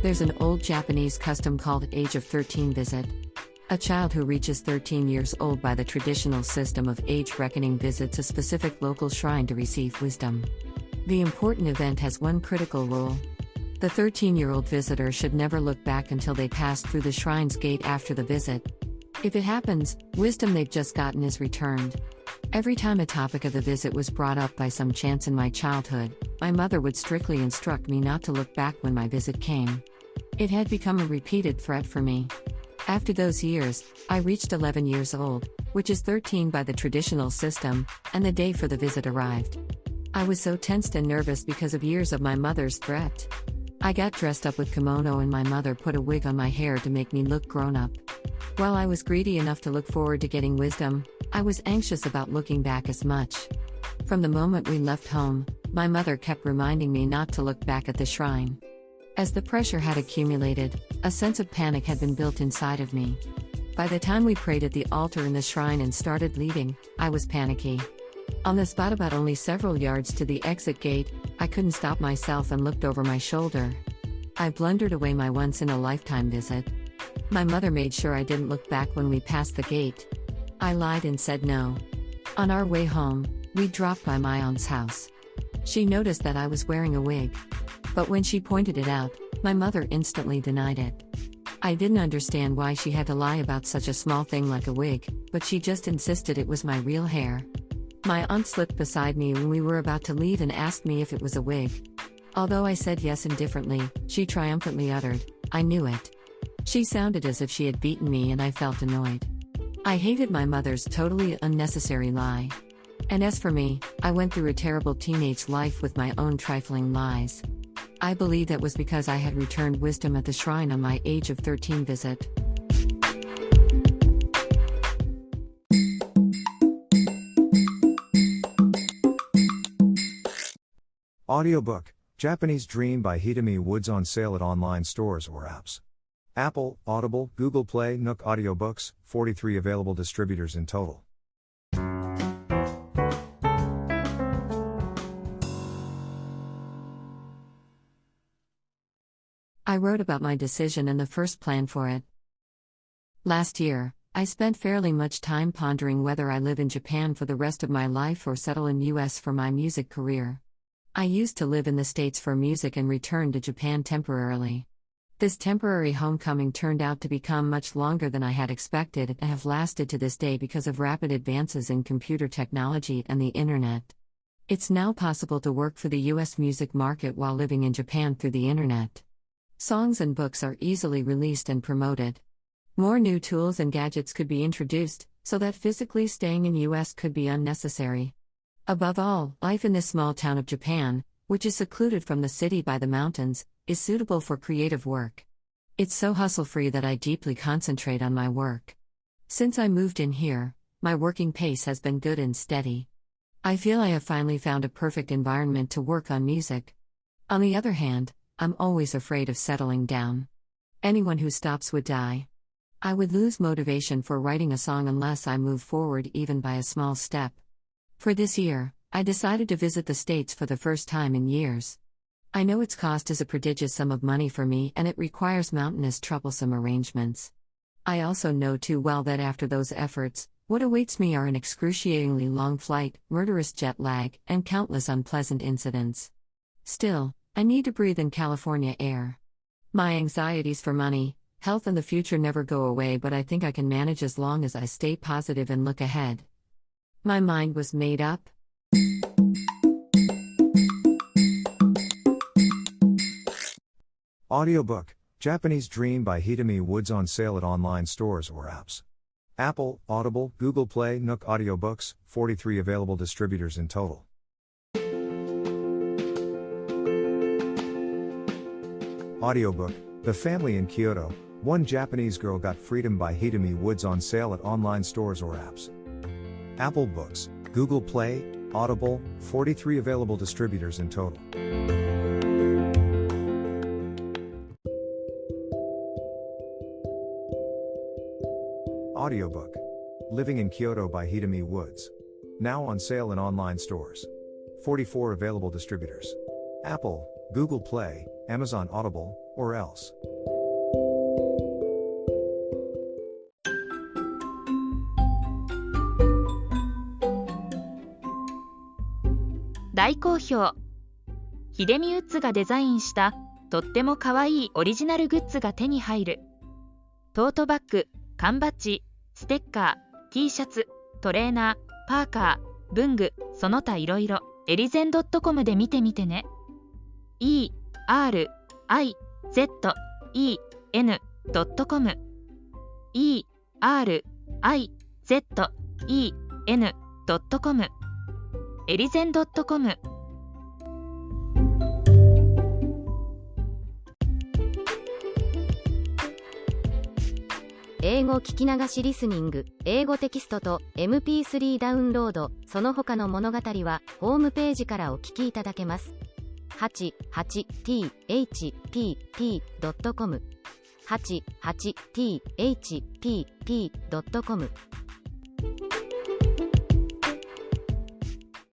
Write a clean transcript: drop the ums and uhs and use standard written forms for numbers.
There's an old Japanese custom called Age of 13 visit. A child who reaches 13 years old by the traditional system of age reckoning visits a specific local shrine to receive wisdom. The important event has one critical rule. The 13-year-old visitor should never look back until they pass through the shrine's gate after the visit. If it happens, wisdom they've just gotten is returned. Every time a topic of the visit was brought up by some chance in my childhood, my mother would strictly instruct me not to look back when my visit came. It had become a repeated threat for me. After those years, I reached 11 years old, which is 13 by the traditional system, and the day for the visit arrived. I was so tensed and nervous because of years of my mother's threat. I got dressed up with kimono and my mother put a wig on my hair to make me look grown up. While I was greedy enough to look forward to getting wisdom, I was anxious about looking back as much. From the moment we left home, my mother kept reminding me not to look back at the shrine. As the pressure had accumulated, a sense of panic had been built inside of me. By the time we prayed at the altar in the shrine and started leaving, I was panicky. On the spot about only several yards to the exit gate, I couldn't stop myself and looked over my shoulder. I blundered away my once-in-a-lifetime visit. My mother made sure I didn't look back when we passed the gate. I lied and said no. On our way home, we dropped by my aunt's house. She noticed that I was wearing a wig. But when she pointed it out, my mother instantly denied it. I didn't understand why she had to lie about such a small thing like a wig, but she just insisted it was my real hair. My aunt slipped beside me when we were about to leave and asked me if it was a wig. Although I said yes indifferently, she triumphantly uttered, "I knew it." She sounded as if she had beaten me and I felt annoyed. I hated my mother's totally unnecessary lie. And as for me, I went through a terrible teenage life with my own trifling lies. I believe that was because I had returned wisdom at the shrine on my age of 13 visit. Audiobook, Japanese Dream by Hidemi Woods on sale at online stores or apps. Apple, Audible, Google Play, Nook Audiobooks, 43 available distributors in total. I wrote about my decision and the first plan for it. Last year, I spent fairly much time pondering whether I live in Japan for the rest of my life or settle in US for my music career. I used to live in the States for music and returned to Japan temporarily. This temporary homecoming turned out to become much longer than I had expected and have lasted to this day because of rapid advances in computer technology and the internet. It's now possible to work for the US music market while living in Japan through the internet. Songs and books are easily released and promoted. More new tools and gadgets could be introduced, so that physically staying in US could be unnecessary. Above all, life in this small town of Japan, which is secluded from the city by the mountains, is suitable for creative work. It's so hustle-free that I deeply concentrate on my work. Since I moved in here, my working pace has been good and steady. I feel I have finally found a perfect environment to work on music. On the other hand, I'm always afraid of settling down. Anyone who stops would die. I would lose motivation for writing a song unless I move forward even by a small step. For this year, I decided to visit the States for the first time in years. I know its cost is a prodigious sum of money for me and it requires mountainous troublesome arrangements. I also know too well that after those efforts, what awaits me are an excruciatingly long flight, murderous jet lag, and countless unpleasant incidents. Still, I need to breathe in California air. My anxieties for money, health and the future never go away, but I think I can manage as long as I stay positive and look ahead. My mind was made up. Audiobook, Japanese Dream by Hidemi Woods on sale at online stores or apps. Apple, Audible, Google Play, Nook Audiobooks, 43 available distributors in total. Audiobook, The Family in Kyoto, One Japanese Girl Got Freedom by Hidemi Woods on sale at online stores or apps. Apple Books, Google Play, Audible, 43 available distributors in total. Audiobook, Living in Kyoto by Hidemi Woods. Now on sale in online stores. 44 available distributors. Apple, Google Play, Amazon Audible, or else. 大好評。ヒデミウッズがデザインしたとってもかわいいオリジナルグッズが手に入る。トートバッグ、缶バッジ、ステッカー、T シャツ、トレーナー、パーカー、文具、その他いろいろ、エリゼン .com で見てみてね。ERIZEN.com ERIZEN.com エリゼン .com。 英語聞き流しリスニング、英語テキストと MP3 ダウンロード、その他の物語はホームページからお聞きいただけます。88thpp.com 88thpp.com